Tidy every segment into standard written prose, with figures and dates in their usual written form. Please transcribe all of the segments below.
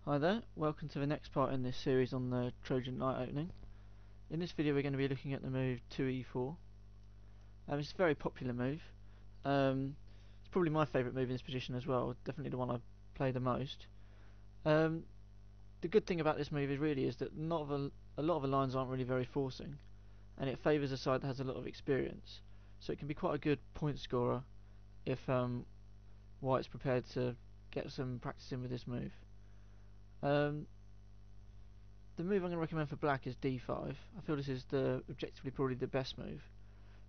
Hi there, welcome to the next part in this series on the Trojan Knight opening. In this video we're going to be looking at the move 2e4. It's a very popular move. It's probably my favourite move in this position as well, definitely the one I play the most. The good thing about this move is that a lot of the lines aren't really very forcing, and it favours a side that has a lot of experience. So it can be quite a good point scorer if White's prepared to get some practice in with this move. The move I'm going to recommend for black is d5. I feel this is objectively probably the best move.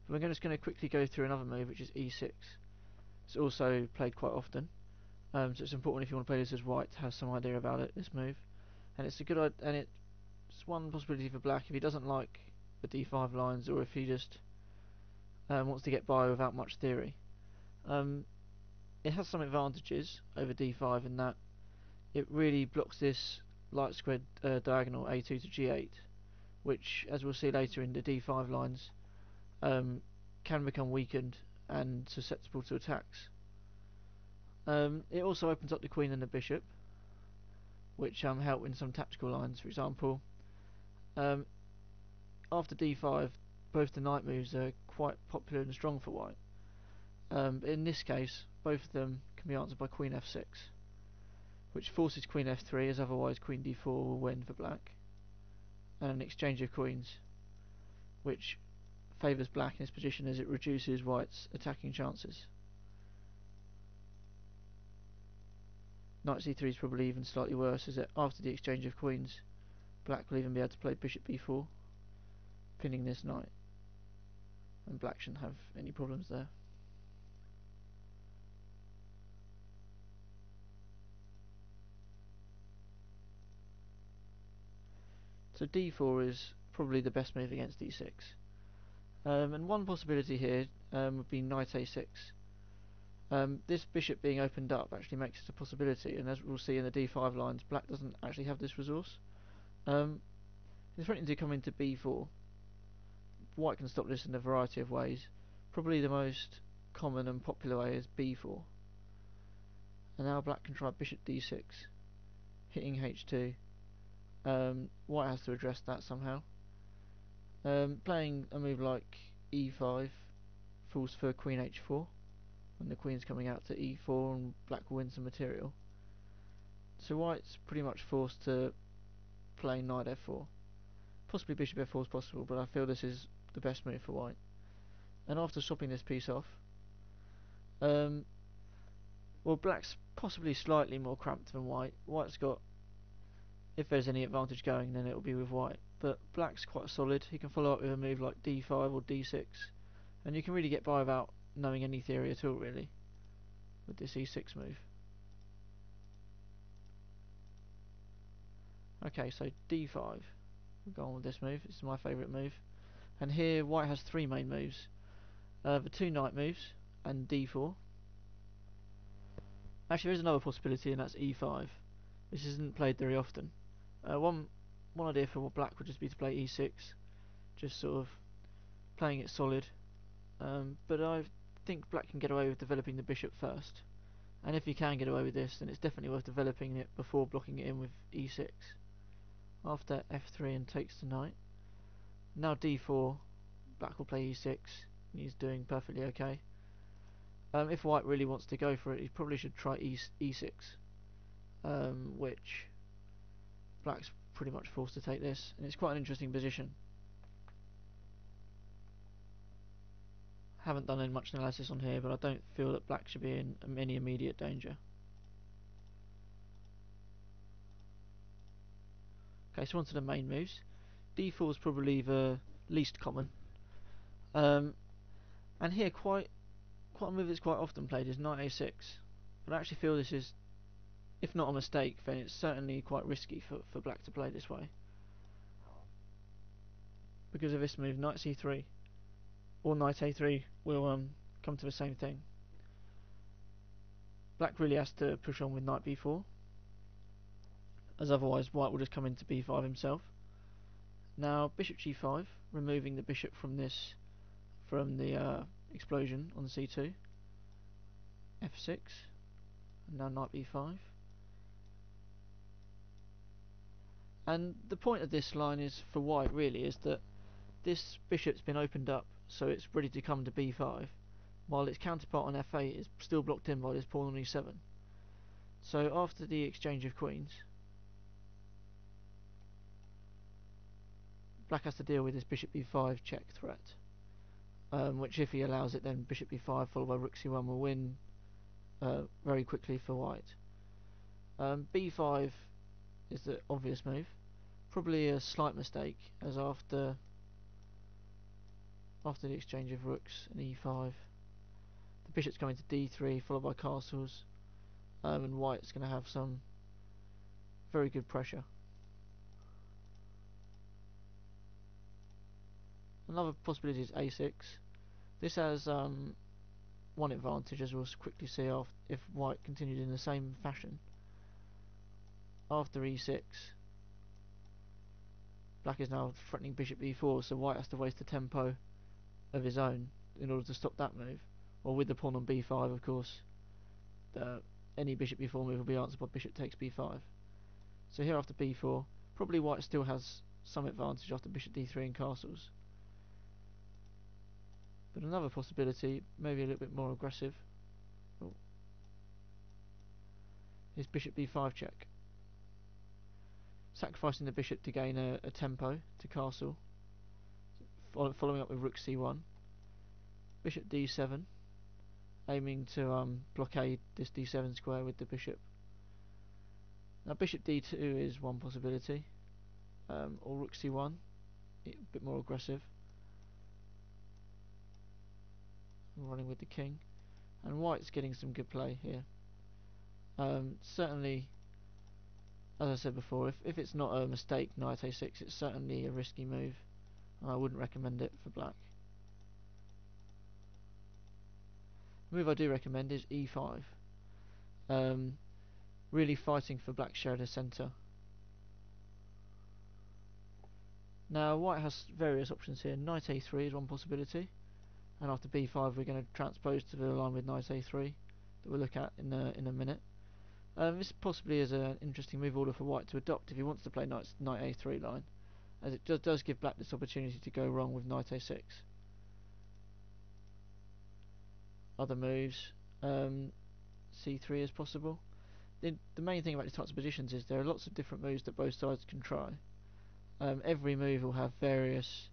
But we're just going to quickly go through another move, which is e6. It's also played quite often, so it's important if you want to play this as white to have some idea about it. This move, and it's it's one possibility for black if he doesn't like the d5 lines, or if he just wants to get by without much theory. It has some advantages over d5 in that it really blocks this light squared diagonal a2 to g8, which, as we'll see later in the d5 lines, can become weakened and susceptible to attacks. It also opens up the queen and the bishop, which help in some tactical lines. For example, after d5, both the knight moves are quite popular and strong for white. But in this case, both of them can be answered by queen f6, which forces queen f3, as otherwise queen d4 will win for black, and an exchange of queens, which favours black in this position as it reduces white's attacking chances. Knight c3 is probably even slightly worse, as that after the exchange of queens, black will even be able to play bishop b4, pinning this knight, and black shouldn't have any problems there. So d4 is probably the best move against d6. And one possibility here would be knight a6. This bishop being opened up actually makes it a possibility, and as we'll see in the d5 lines, black doesn't actually have this resource. It's threatening to come into b4. White can stop this in a variety of ways. Probably the most common and popular way is b4. And now black can try bishop d6, hitting h2. White has to address that somehow. Playing a move like e5 falls for queen h4, when the queen's coming out to e4 and black will win some material. So white's pretty much forced to play knight f4. Possibly bishop f4 is possible, but I feel this is the best move for white. And after swapping this piece off, well, black's possibly slightly more cramped than white. White's got, if there's any advantage going, then it'll be with white. But black's quite solid. He can follow up with a move like d5 or d6, and you can really get by without knowing any theory at all, really, with this e6 move. Okay, so d5. We'll go on with this move. This is my favourite move. And here white has three main moves. The two knight moves and d4. Actually, there's another possibility, and that's e5. This isn't played very often. One idea for black would just be to play e6, just sort of playing it solid. But I think black can get away with developing the bishop first. And if he can get away with this, then it's definitely worth developing it before blocking it in with e6. After f3 and takes the knight. Now d4, black will play e6, and he's doing perfectly okay. If white really wants to go for it, he probably should try e6, which black's pretty much forced to take this, and it's quite an interesting position. Haven't done much analysis on here, but I don't feel that black should be in any immediate danger. Okay, so on to the main moves. d4 is probably the least common, and here quite a move that's quite often played is knight a6. But I actually feel this is, if not a mistake, then it's certainly quite risky for black to play this way, because of this move, knight c3 or knight a3 will come to the same thing. Black really has to push on with knight b4, as otherwise white will just come into b5 himself. Now bishop g5, removing the bishop from the explosion on c2. f6, and now knight b5. And the point of this line is for white really is that this bishop's been opened up, so it's ready to come to b5, while its counterpart on f8 is still blocked in by this pawn on e7. So after the exchange of queens, black has to deal with this bishop b5 check threat, which if he allows it, then bishop b5 followed by rook c1 will win very quickly for white. b5 is the obvious move, probably a slight mistake, as after the exchange of rooks and e5, the bishop's coming to d3 followed by castles, and white's going to have some very good pressure. Another possibility is a6. This has one advantage, as we'll quickly see if white continued in the same fashion. After e6, black is now threatening bishop b4, so white has to waste a tempo of his own in order to stop that move. Or with the pawn on b5, of course, any bishop b4 move will be answered by bishop takes b5. So here after b4, probably white still has some advantage after bishop d3 and castles. But another possibility, maybe a little bit more aggressive, is bishop b5 check. Sacrificing the bishop to gain a tempo to castle, following up with rook c1, bishop d7, aiming to blockade this d7 square with the bishop. Now bishop d2 is one possibility, or rook c1, a bit more aggressive, running with the king, and white's getting some good play here. Certainly, as I said before, if it's not a mistake, knight a6, it's certainly a risky move, and I wouldn't recommend it for black. The move I do recommend is e5, really fighting for black's share of the centre. Now white has various options here. Knight a3 is one possibility, and after b5 we're going to transpose to the line with knight a3 that we'll look at in a minute. This possibly is an interesting move order for white to adopt if he wants to play knight a3 line, as it does give black this opportunity to go wrong with knight a6. Other moves, c3 is possible. The main thing about these types of positions is there are lots of different moves that both sides can try. Every move will have various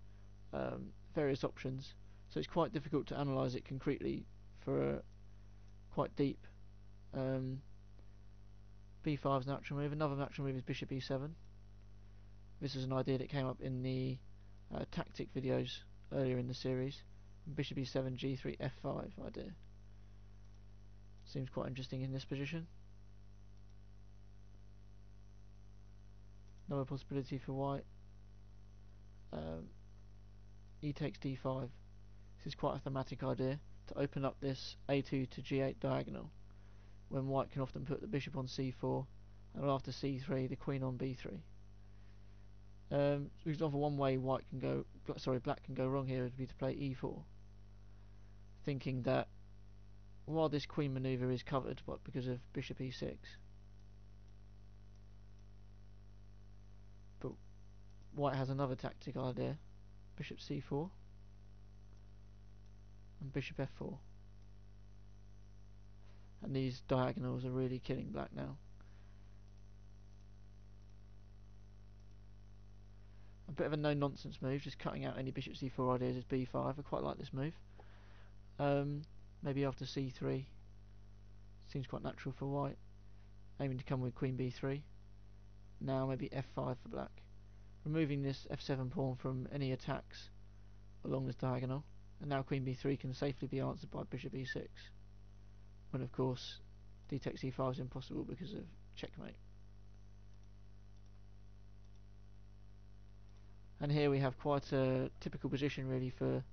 options, so it's quite difficult to analyse it concretely for quite deep. b5 is an natural move. Another natural move is bishop e7. This is an idea that came up in the tactic videos earlier in the series. Bishop e7, g3, f5 idea. Seems quite interesting in this position. Another possibility for white, e takes d5. This is quite a thematic idea to open up this a2 to g8 diagonal, when white can often put the bishop on c4, and after c3 the queen on b3. For example, one way black can go wrong here would be to play e4, thinking that while this queen manoeuvre is covered because of bishop e6, but white has another tactic idea, bishop c4 and bishop f4, and these diagonals are really killing black now. A bit of a no-nonsense move, just cutting out any bishop c4 ideas is b5. I quite like this move. Maybe after c3, seems quite natural for white, aiming to come with queen b3. Now maybe f5 for black, removing this f7 pawn from any attacks along this diagonal, and now queen b3 can safely be answered by bishop e6, when of course d takes e5 is impossible because of checkmate. And here we have quite a typical position really for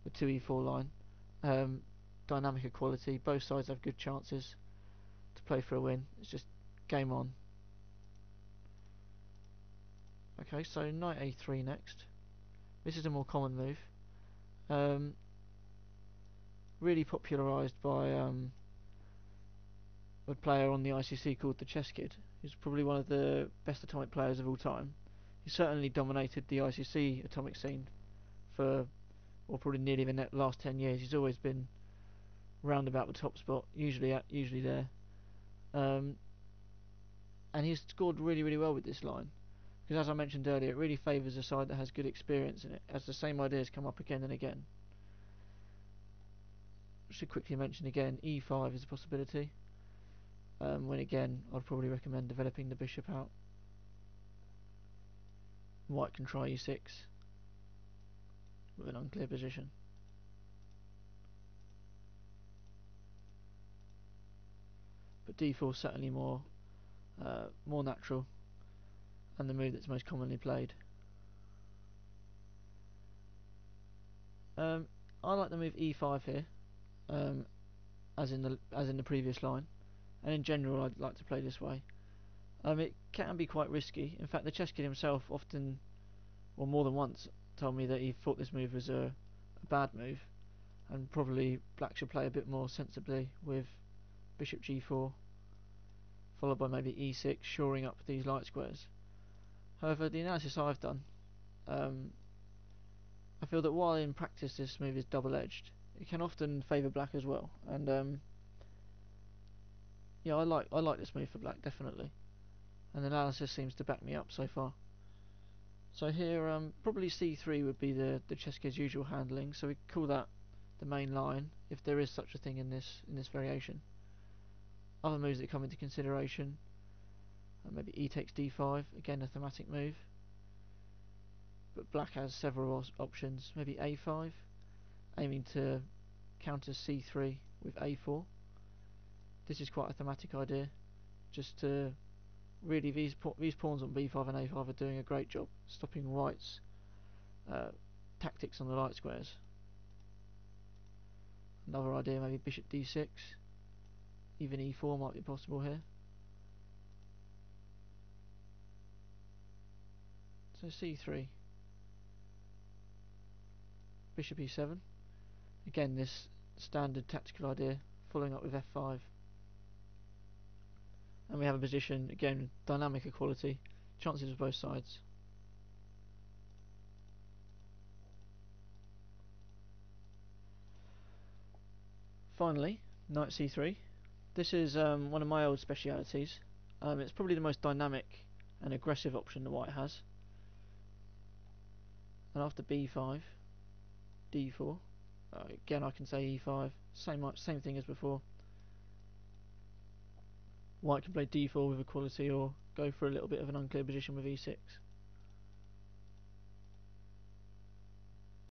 the 2e4 line. Dynamic equality, both sides have good chances to play for a win. It's just game on. Okay, so knight a3 next. This is a more common move, really popularised by a player on the ICC called the Chess Kid, who's probably one of the best atomic players of all time. He certainly dominated the ICC atomic scene for, or probably nearly the last 10 years. He's always been round about the top spot, usually there. And he's scored really well with this line, because as I mentioned earlier, it really favours a side that has good experience in it, as the same ideas come up again and again. Should quickly mention again, e5 is a possibility, when again I'd probably recommend developing the bishop out. White can try e6 with an unclear position. But d4 is certainly more natural and the move that's most commonly played. I like the move e5 here, as in the previous line, and in general I'd like to play this way. It can be quite risky. In fact, the chess kid himself often, or more than once, told me that he thought this move was a bad move, and probably black should play a bit more sensibly with bishop g4, followed by maybe e6, shoring up these light squares. However, the analysis I've done, I feel that while in practice this move is double-edged, it can often favour black as well, and yeah, I like this move for black, definitely, and the analysis seems to back me up so far. So here, probably c3 would be the chess kid's usual handling, so we call that the main line, if there is such a thing in this variation. Other moves that come into consideration, maybe e takes d5, again a thematic move, but black has several options. Maybe a5, aiming to counter c3 with a4. This is quite a thematic idea, just to really, these pawns on b5 and a5 are doing a great job stopping white's tactics on the light squares. Another idea, maybe bishop d6, even e4 might be possible here. So c3, bishop e7, again this standard tactical idea, following up with f5. And we have a position, again, dynamic equality, chances of both sides. Finally, knight c3. This is one of my old specialities. It's probably the most dynamic and aggressive option the white has. And after b5, d4. Again, I can say e5. Same thing as before. White can play d4 with equality, or go for a little bit of an unclear position with e6.